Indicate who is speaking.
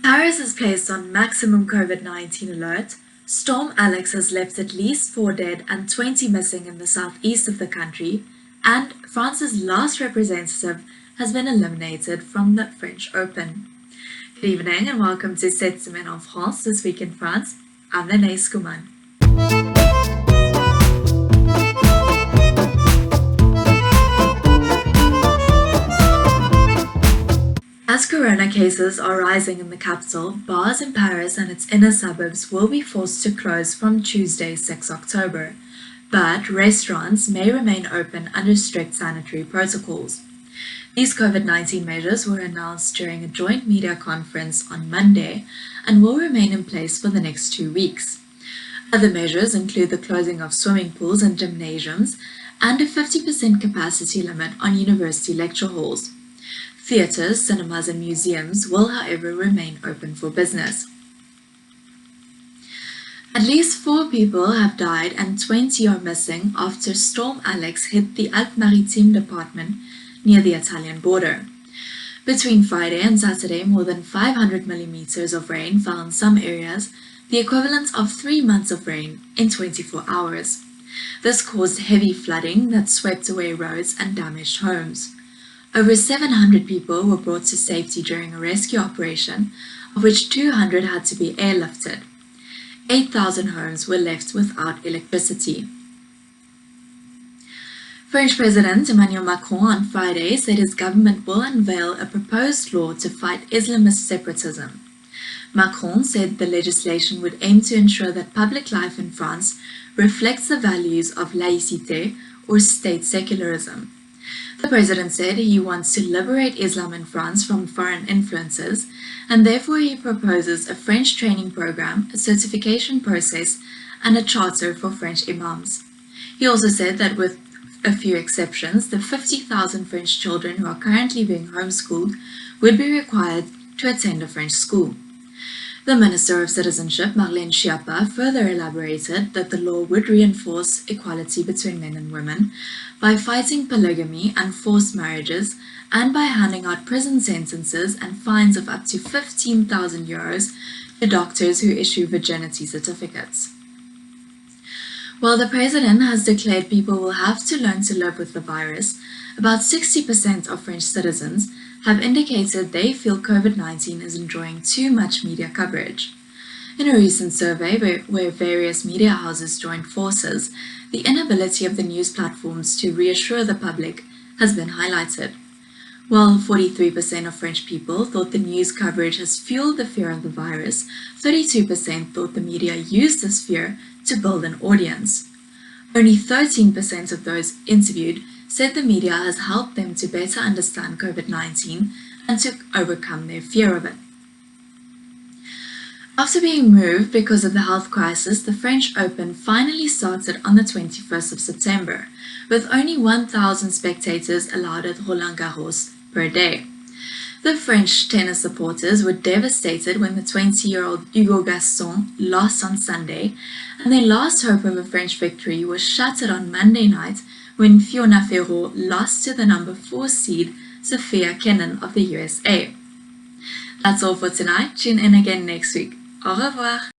Speaker 1: Paris is placed on maximum COVID-19 alert. Storm Alex has left at least 4 dead and 20 missing in the southeast of the country, and France's last representative has been eliminated from the French Open. Good evening and welcome to Cette, Semaine en France, This Week in France. I'm Lynné Schoeman. As corona cases are rising in the capital, bars in Paris and its inner suburbs will be forced to close from Tuesday, 6 October, but restaurants may remain open under strict sanitary protocols. These COVID-19 measures were announced during a joint media conference on Monday and will remain in place for the next 2 weeks. Other measures include the closing of swimming pools and gymnasiums and a 50% capacity limit on university lecture halls. Theatres, cinemas and museums will, however, remain open for business. At least 4 people have died and 20 are missing after Storm Alex hit the Alpes-Maritimes department near the Italian border. Between Friday and Saturday, more than 500 millimeters of rain fell in some areas, the equivalent of 3 months of rain in 24 hours. This caused heavy flooding that swept away roads and damaged homes. Over 700 people were brought to safety during a rescue operation, of which 200 had to be airlifted. 8,000 homes were left without electricity. French President Emmanuel Macron on Friday said his government will unveil a proposed law to fight Islamist separatism. Macron said the legislation would aim to ensure that public life in France reflects the values of laïcité, or state secularism. The president said he wants to liberate Islam in France from foreign influences, and therefore he proposes a French training program, a certification process, and a charter for French imams. He also said that with a few exceptions, the 50,000 French children who are currently being homeschooled would be required to attend a French school. The Minister of Citizenship, Lynné Schoeman, further elaborated that the law would reinforce equality between men and women by fighting polygamy and forced marriages and by handing out prison sentences and fines of up to 15,000 euros to doctors who issue virginity certificates. While the president has declared people will have to learn to live with the virus, about 60% of French citizens have indicated they feel COVID-19 is enjoying too much media coverage. In a recent survey where various media houses joined forces, the inability of the news platforms to reassure the public has been highlighted. While 43% of French people thought the news coverage has fueled the fear of the virus, 32% thought the media used this fear to build an audience. Only 13% of those interviewed said the media has helped them to better understand COVID-19 and to overcome their fear of it. After being moved because of the health crisis, the French Open finally started on the 21st of September, with only 1,000 spectators allowed at Roland Garros per day. The French tennis supporters were devastated when the 20-year-old Hugo Gaston lost on Sunday, and their last hope of a French victory was shattered on Monday night when Fiona Ferro lost to the number 4 seed Sophia Kenin of the USA. That's all for tonight. Tune in again next week. Au revoir!